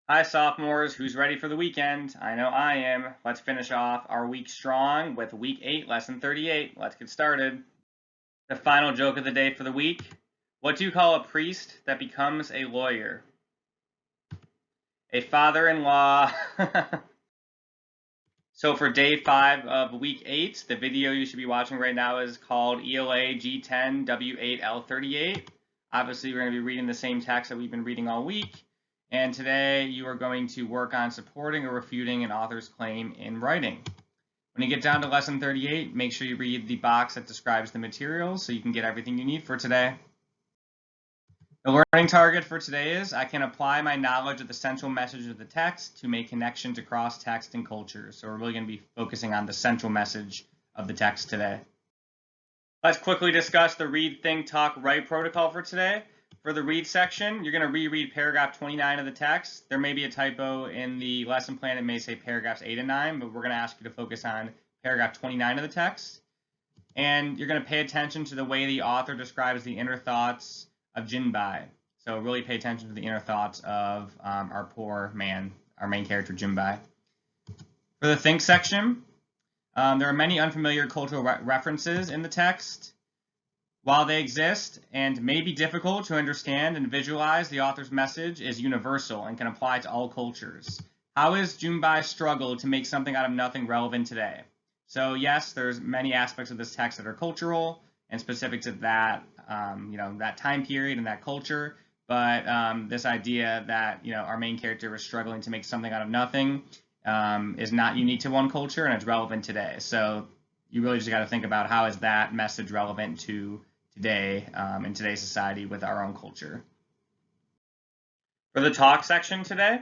Hi, sophomores. Who's ready for the weekend? I know I am. Let's finish off our week strong with week 8, lesson 38. Let's get started. The final joke of the day for the week. What do you call a priest that becomes a lawyer? A father-in-law. So for day 5 of week 8, the video you should be watching right now is called ELA G10 W8L38. Obviously, we're going to be reading the same text that we've been reading all week. And today you are going to work on supporting or refuting an author's claim in writing. When you get down to lesson 38, make sure you read the box that describes the materials so you can get everything you need for today. The learning target for today is I can apply my knowledge of the central message of the text to make connections across text and cultures. So we're really going to be focusing on the central message of the text today. Let's quickly discuss the read, think, talk, write protocol for today. For the read section, you're going to reread paragraph 29 of the text. There may be a typo in the lesson plan. It may say paragraphs 8 and 9, but we're going to ask you to focus on paragraph 29 of the text. And you're going to pay attention to the way the author describes the inner thoughts of Jinbai. So really pay attention to the inner thoughts of our poor man, our main character, Jinbai. For the think section, there are many unfamiliar cultural references in the text. While they exist and may be difficult to understand and visualize, the author's message is universal and can apply to all cultures. How is Jinbai's struggle to make something out of nothing relevant today? So yes, there's many aspects of this text that are cultural and specific to that, that time period and that culture. But this idea that our main character is struggling to make something out of nothing is not unique to one culture, and it's relevant today. So you really just got to think about how is that message relevant to today in today's society with our own culture. For the talk section today,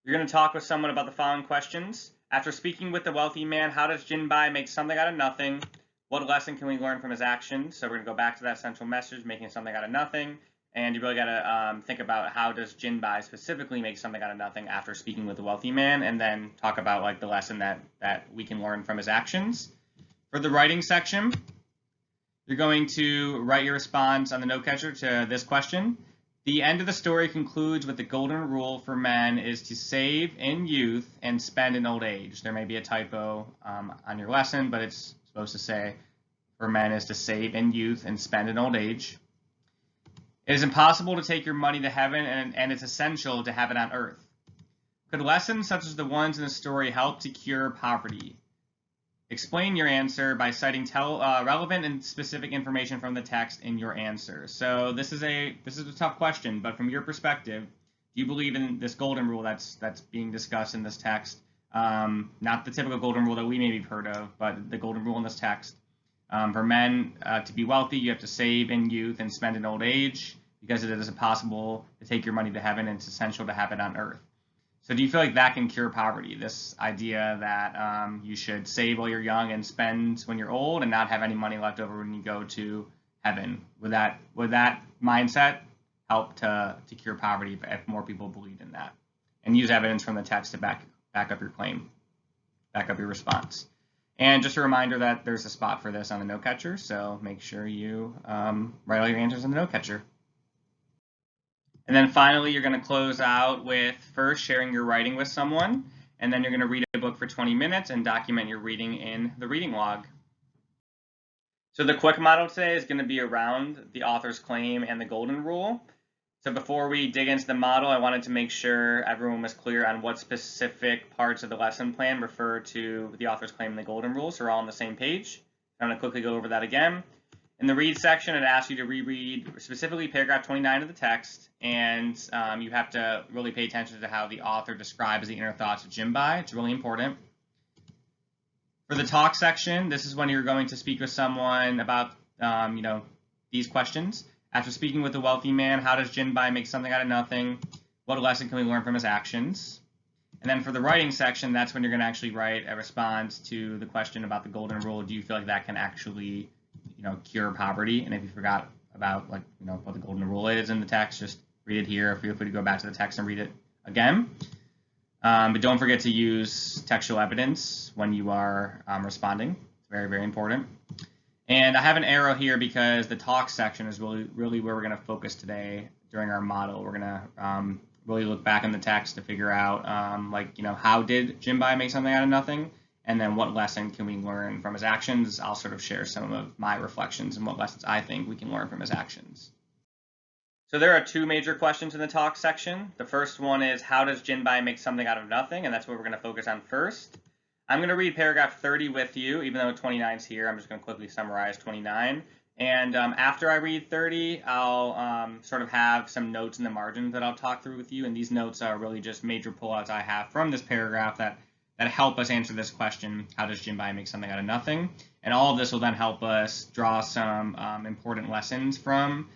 you're going to talk with someone about the following questions. After speaking with the wealthy man, how does Jinbai make something out of nothing? What lesson can we learn from his actions? So we're going to go back to that central message, making something out of nothing. And you really got to think about how does Jinbai specifically make something out of nothing after speaking with the wealthy man, and then talk about like the lesson that we can learn from his actions. For the writing section, you're going to write your response on the note catcher to this question. The end of the story concludes with the golden rule for men is to save in youth and spend in old age. There may be a typo on your lesson, but it's supposed to say for men is to save in youth and spend in old age. It is impossible to take your money to heaven, and it's essential to have it on earth. Could lessons such as the ones in the story help to cure poverty? Explain your answer by citing relevant and specific information from the text in your answer. So this is a tough question, but from your perspective, do you believe in this golden rule that's being discussed in this text? Not the typical golden rule that we maybe have heard of, but the golden rule in this text. For men to be wealthy, you have to save in youth and spend in old age, because it is impossible to take your money to heaven, and it's essential to have it on earth. So do you feel like that can cure poverty? This idea that you should save while you're young and spend when you're old and not have any money left over when you go to heaven. Would that mindset help to cure poverty if more people believed in that? And use evidence from the text to back up your claim, back up your response. And just a reminder that there's a spot for this on the note catcher, so make sure you write all your answers on the note catcher. And then finally, you're going to close out with first sharing your writing with someone, and then you're going to read a book for 20 minutes and document your reading in the reading log. So the quick model today is going to be around the author's claim and the golden rule. So before we dig into the model, I wanted to make sure everyone was clear on what specific parts of the lesson plan refer to the author's claim and the golden rule, so we're all on the same page. I'm going to quickly go over that again. In the read section, it asks you to reread specifically paragraph 29 of the text, and you have to really pay attention to how the author describes the inner thoughts of Jinbai. It's really important. For the talk section, this is when you're going to speak with someone about these questions. After speaking with the wealthy man, how does Jinbai make something out of nothing? What lesson can we learn from his actions? And then for the writing section, that's when you're going to actually write a response to the question about the golden rule. Do you feel like that can actually cure poverty? And if you forgot about what the golden rule is in the text, just read it here. Feel free to go back to the text and read it again. But don't forget to use textual evidence when you are responding. It's very, very important. And I have an arrow here because the talk section is really where we're going to focus today during our model. We're going to really look back in the text to figure out, how did Jinbai make something out of nothing? And then what lesson can we learn from his actions? I'll sort of share some of my reflections and what lessons I think we can learn from his actions. So there are two major questions in the talk section. The first one is, how does Jinbai make something out of nothing? And that's what we're going to focus on first. I'm going to read paragraph 30 with you, even though 29 is here. I'm just going to quickly summarize 29. And after I read 30, I'll sort of have some notes in the margins that I'll talk through with you. And these notes are really just major pullouts I have from this paragraph that help us answer this question, how does Jinbai make something out of nothing? And all of this will then help us draw some important lessons from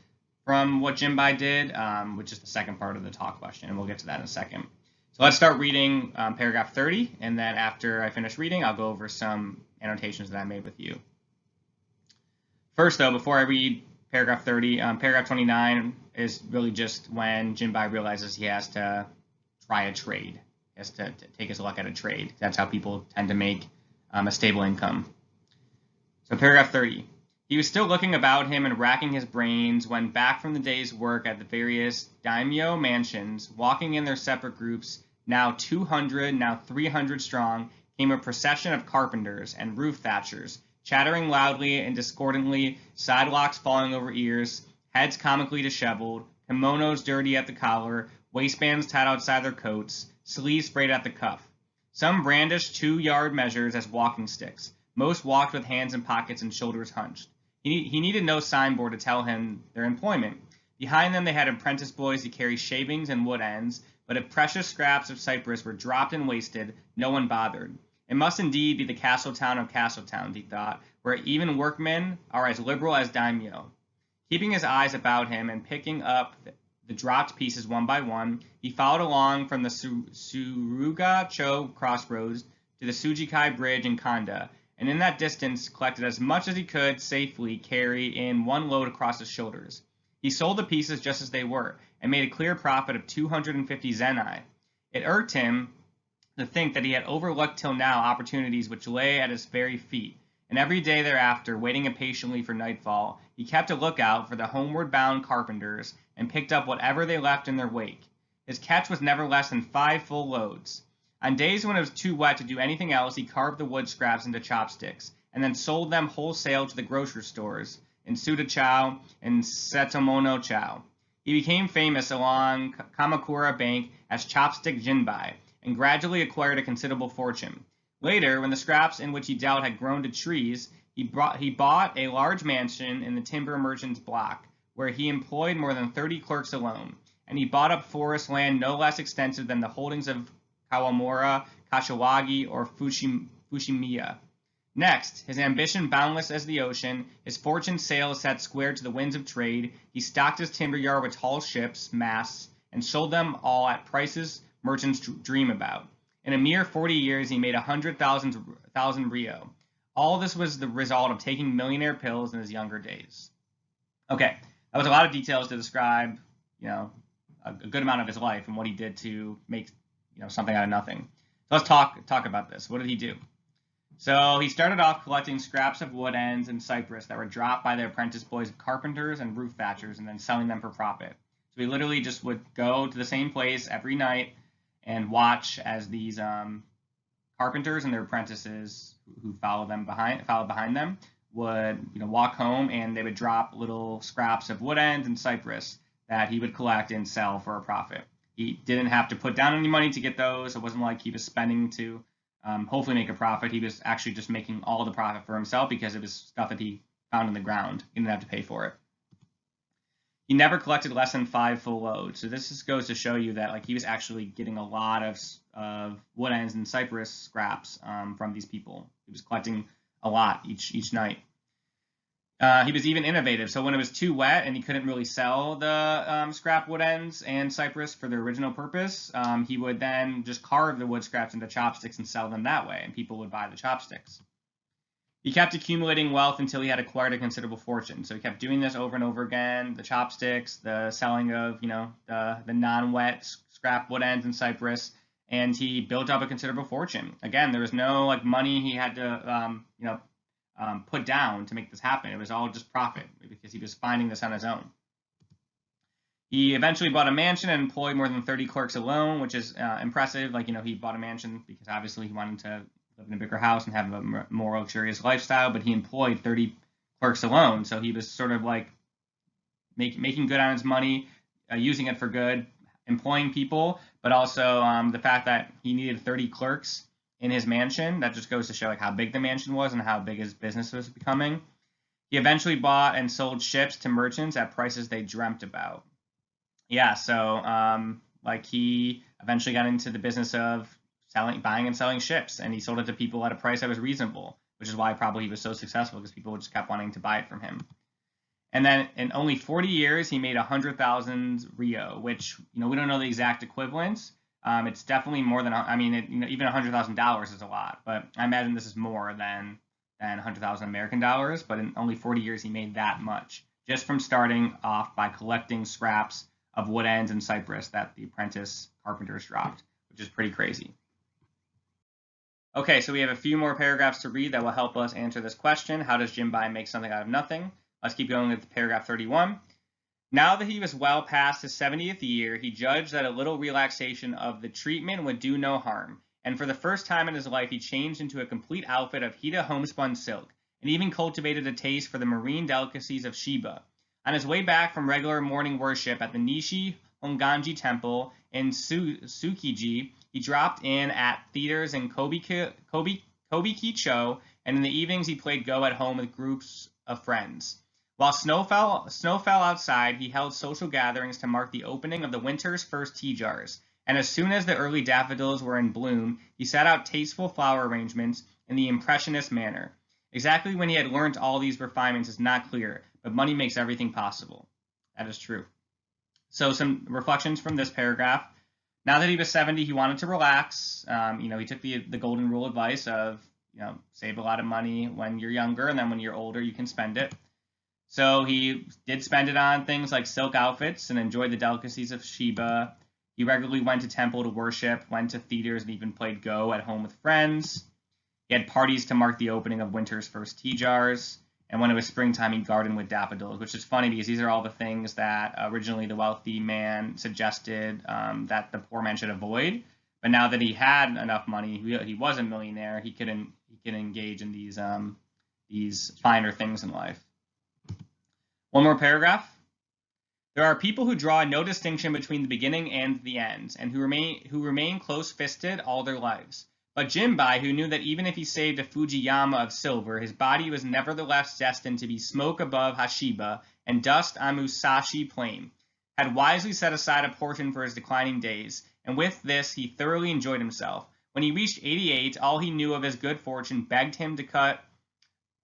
what Jinbai did, which is the second part of the talk question, and we'll get to that in a second. So let's start reading paragraph 30, and then after I finish reading, I'll go over some annotations that I made with you. First, though, before I read paragraph 30, paragraph 29 is really just when Jinbai realizes he has to try a trade. He has to take his luck at a trade. That's how people tend to make a stable income. So paragraph 30. He was still looking about him and racking his brains when, back from the day's work at the various daimyo mansions, walking in their separate groups, now 200, now 300 strong, came a procession of carpenters and roof thatchers, chattering loudly and discordantly, sidelocks falling over ears, heads comically disheveled, kimonos dirty at the collar, waistbands tied outside their coats, sleeves sprayed at the cuff. Some brandished 2-yard measures as walking sticks. Most walked with hands in pockets and shoulders hunched. He needed no signboard to tell him their employment. Behind them they had apprentice boys to carry shavings and wood ends, but if precious scraps of cypress were dropped and wasted, no one bothered. It must indeed be the castle town of Castletown, he thought, where even workmen are as liberal as daimyo. Keeping his eyes about him and picking up the dropped pieces one by one, he followed along from the Suruga-cho crossroads to the Sujikai Bridge in Kanda, and in that distance collected as much as he could safely carry in one load across his shoulders. He sold the pieces just as they were, and made a clear profit of 250 zenai. It irked him to think that he had overlooked till now opportunities which lay at his very feet, and every day thereafter, waiting impatiently for nightfall, he kept a lookout for the homeward-bound carpenters, and picked up whatever they left in their wake. His catch was never less than 5 full loads. On days when it was too wet to do anything else, he carved the wood scraps into chopsticks, and then sold them wholesale to the grocery stores in Suda-chow and Setomono-chow. He became famous along Kamakura Bank as Chopstick Jinbai, and gradually acquired a considerable fortune. Later, when the scraps in which he dealt had grown to trees, he bought a large mansion in the timber merchant's block, where he employed more than 30 clerks alone, and he bought up forest land no less extensive than the holdings of Kawamura, Kashiwagi, or Fushimiya. Next, his ambition boundless as the ocean, his fortune sails set square to the winds of trade, he stocked his timber yard with tall ships, masts, and sold them all at prices merchants dream about. In a mere 40 years, he made 100,000 Rio. All this was the result of taking millionaire pills in his younger days. Okay, that was a lot of details to describe, a good amount of his life and what he did to make, something out of nothing. So let's talk about this. What did he do? So he started off collecting scraps of wood ends and cypress that were dropped by the apprentice boys of carpenters and roof thatchers, and then selling them for profit. So he literally just would go to the same place every night and watch as these carpenters and their apprentices who followed behind them would walk home, and they would drop little scraps of wood ends and cypress that he would collect and sell for a profit. He didn't have to put down any money to get those. It wasn't like he was spending to hopefully make a profit. He was actually just making all the profit for himself because it was stuff that he found in the ground. He didn't have to pay for it. He never collected less than 5 full loads. So this just goes to show you that he was actually getting a lot of wood ends and cypress scraps from these people. He was collecting a lot each night. He was even innovative. So when it was too wet and he couldn't really sell the scrap wood ends and cypress for their original purpose, he would then just carve the wood scraps into chopsticks and sell them that way, and people would buy the chopsticks. He kept accumulating wealth until he had acquired a considerable fortune. So he kept doing this over and over again, the chopsticks, the selling of, the non-wet scrap wood ends and cypress, and he built up a considerable fortune. Again, there was no money he had to, put down to make this happen. It was all just profit because he was finding this on his own. He eventually bought a mansion and employed more than 30 clerks alone, which is impressive. Like, he bought a mansion because obviously he wanted to live in a bigger house and have a more luxurious lifestyle, but he employed 30 clerks alone. So he was sort of like making good on his money, using it for good, employing people, but also the fact that he needed 30 clerks in his mansion. That just goes to show like how big the mansion was and how big his business was becoming. He eventually bought and sold ships to merchants at prices they dreamt about. Yeah, so like he eventually got into the business of buying and selling ships, and he sold it to people at a price that was reasonable, which is why probably he was so successful, because people just kept wanting to buy it from him. And then in only 40 years, he made 100,000 Rio, which we don't know the exact equivalents. It's definitely more than even $100,000 is a lot, but I imagine this is more than 100,000 American dollars. But in only 40 years, he made that much just from starting off by collecting scraps of wood ends and cypress that the apprentice carpenters dropped, which is pretty crazy. Okay, so we have a few more paragraphs to read that will help us answer this question. How does Jim Bai make something out of nothing? Let's keep going with paragraph 31. Now that he was well past his 70th year, he judged that a little relaxation of the treatment would do no harm, and for the first time in his life, he changed into a complete outfit of Hida homespun silk, and even cultivated a taste for the marine delicacies of Shiba. On his way back from regular morning worship at the Nishi Honganji Temple in Tsukiji, he dropped in at theaters in Kobikicho, and in the evenings he played Go at home with groups of friends. While snow fell outside, he held social gatherings to mark the opening of the winter's first tea jars, and as soon as the early daffodils were in bloom, he set out tasteful flower arrangements in the impressionist manner. Exactly when he had learnt all these refinements is not clear, but money makes everything possible. That is true. So some reflections from this paragraph. Now that he was 70, he wanted to relax. He took the golden rule advice of, save a lot of money when you're younger, and then when you're older, you can spend it. So he did spend it on things like silk outfits and enjoyed the delicacies of Shiba. He regularly went to temple to worship, went to theaters, and even played Go at home with friends. He had parties to mark the opening of winter's first tea jars. And when it was springtime, he gardened with daffodils, which is funny because these are all the things that originally the wealthy man suggested that the poor man should avoid. But now that he had enough money, he was a millionaire, he can engage in these finer things in life. One more paragraph. There are people who draw no distinction between the beginning and the end, and who remain close-fisted all their lives. But Jim Bai, who knew that even if he saved a Fujiyama of silver, his body was nevertheless destined to be smoke above Hashiba and dust on Musashi Plain, had wisely set aside a portion for his declining days, and with this he thoroughly enjoyed himself. When he reached 88, all he knew of his good fortune begged him to cut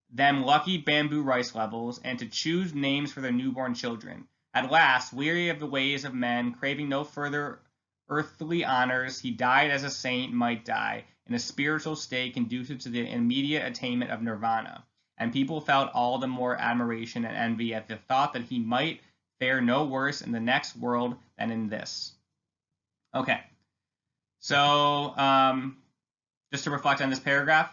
them lucky bamboo rice levels and to choose names for their newborn children. At last, weary of the ways of men, craving no further earthly honors, he died as a saint might die, in a spiritual state conducive to the immediate attainment of nirvana, and people felt all the more admiration and envy at the thought that he might fare no worse in the next world than in this. Okay, so just to reflect on this paragraph,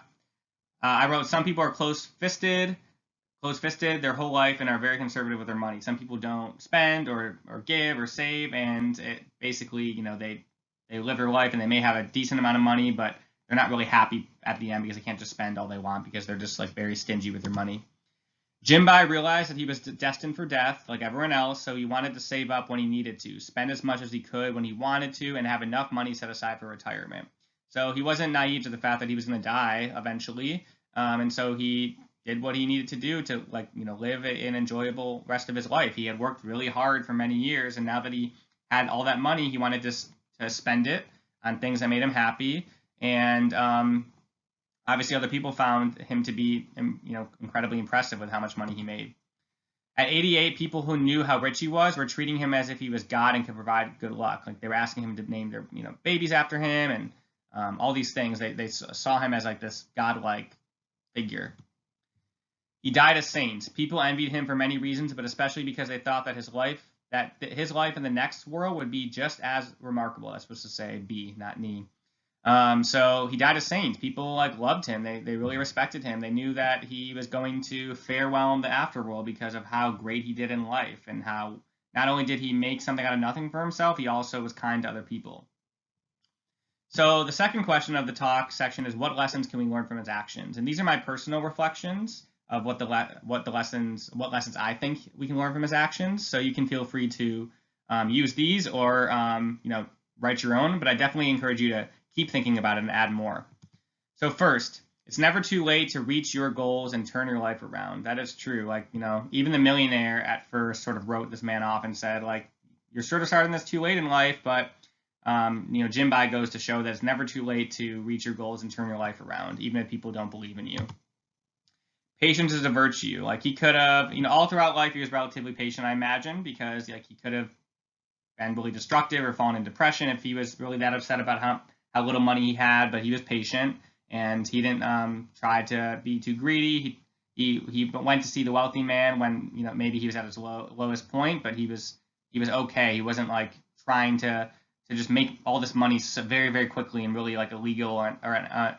I wrote, some people are close-fisted their whole life and are very conservative with their money. Some people don't spend or give or save, and it basically, they live their life and they may have a decent amount of money, but they're not really happy at the end because they can't just spend all they want because they're just like very stingy with their money. Jim Bai realized that he was destined for death like everyone else, so he wanted to save up when he needed to, spend as much as he could when he wanted to, and have enough money set aside for retirement. So he wasn't naive to the fact that he was going to die eventually, and so he did what he needed to do to live an enjoyable rest of his life. He had worked really hard for many years, and now that he had all that money, he wanted to spend it on things that made him happy. And obviously, other people found him to be, incredibly impressive with how much money he made. At 88, people who knew how rich he was were treating him as if he was God and could provide good luck. Like they were asking him to name their, babies after him, and all these things. They saw him as like this godlike figure. He died a saint. People envied him for many reasons, but especially because they thought that his life in the next world would be just as remarkable. That's supposed to say be, not me. So he died a saint. People loved him. They really respected him. They knew that he was going to fare well in the afterworld because of how great he did in life and how Not only did he make something out of nothing for himself, he also was kind to other people. So the second question of the talk section is, what lessons can we learn from his actions? And these are my personal reflections of what lessons I think we can learn from his actions. So you can feel free to use these or write your own, but I definitely encourage you to keep thinking about it and add more. So first, it's never too late to reach your goals and turn your life around. That is true. Like, even the millionaire at first sort of wrote this man off and said, like, you're sort of starting this too late in life, but Jim Bai goes to show that it's never too late to reach your goals and turn your life around, even if people don't believe in you. Patience is a virtue. Like, he could have, all throughout life, he was relatively patient, I imagine, because like he could have been really destructive or fallen in depression if he was really that upset about how little money he had, but he was patient and he didn't try to be too greedy. He went to see the wealthy man when maybe he was at his lowest point, but he was okay. He wasn't like trying to just make all this money very, very quickly in really like illegal or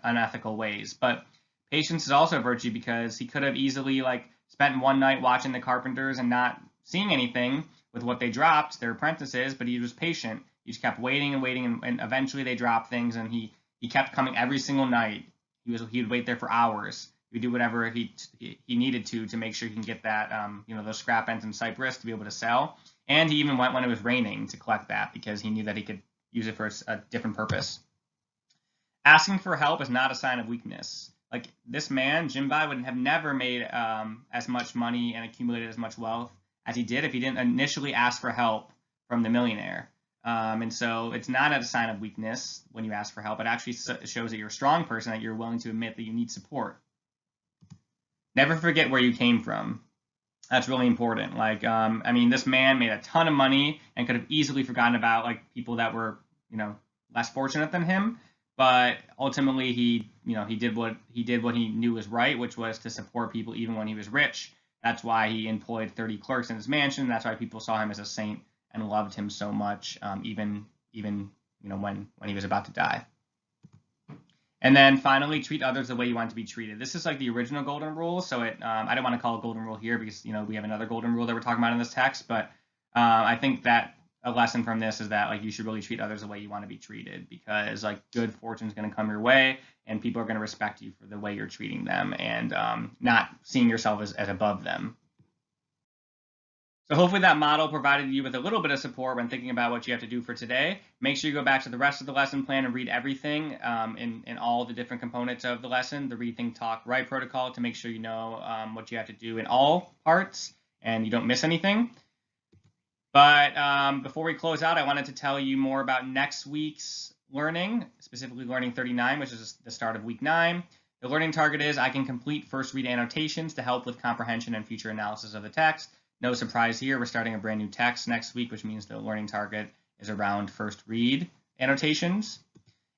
unethical ways. But patience is also a virtue, because he could have easily like spent one night watching the carpenters and not seeing anything with what they dropped, their apprentices, but he was patient. He just kept waiting and waiting, and eventually they dropped things, and he kept coming every single night. He would wait there for hours. He would do whatever he needed to make sure he can get that those scrap ends in Cyprus to be able to sell. And he even went when it was raining to collect that, because he knew that he could use it for a different purpose. Asking for help is not a sign of weakness. Like, this man, Jim Bai, would have never made as much money and accumulated as much wealth as he did if he didn't initially ask for help from the millionaire. And so it's not a sign of weakness when you ask for help. It actually shows that you're a strong person, that you're willing to admit that you need support. Never forget where you came from. That's really important. Like, this man made a ton of money and could have easily forgotten about like people that were, less fortunate than him. But ultimately, he did what he knew was right, which was to support people even when he was rich. That's why he employed 30 clerks in his mansion. That's why people saw him as a saint and loved him so much, even when he was about to die. And then finally, treat others the way you want to be treated. This is like the original golden rule, so I don't want to call it golden rule here, because we have another golden rule that we're talking about in this text. But I think that a lesson from this is that like you should really treat others the way you want to be treated, because like good fortune is going to come your way, and people are going to respect you for the way you're treating them, and not seeing yourself as above them. So hopefully that model provided you with a little bit of support when thinking about what you have to do for today. Make sure you go back to the rest of the lesson plan and read everything in all the different components of the lesson, the Read, Think, Talk, Write protocol, to make sure you know what you have to do in all parts and you don't miss anything. But before we close out, I wanted to tell you more about next week's learning, specifically Learning 39, which is the start of week 9. The learning target is I can complete first read annotations to help with comprehension and future analysis of the text. No surprise here, we're starting a brand new text next week, which means the learning target is around first read annotations.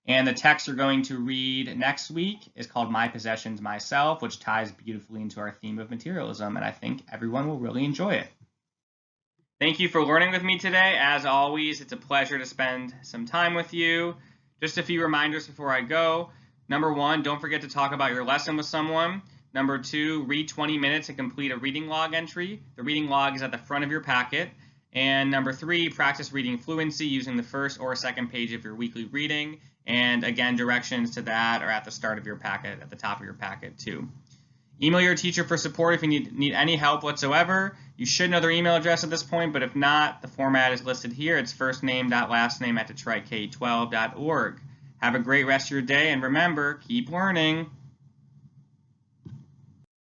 And the text you're going to read next week is called My Possessions, Myself, which ties beautifully into our theme of materialism, and I think everyone will really enjoy it. Thank you for learning with me today. As always, it's a pleasure to spend some time with you. Just a few reminders before I go. Number 1, don't forget to talk about your lesson with someone. Number 2, read 20 minutes and complete a reading log entry. The reading log is at the front of your packet. And number 3, practice reading fluency using the first or second page of your weekly reading. And again, directions to that are at the start of your packet, at the top of your packet too. Email your teacher for support if you need any help whatsoever. You should know their email address at this point, but if not, the format is listed here. It's firstname.lastname@detroitk12.org. Have a great rest of your day, and remember, keep learning.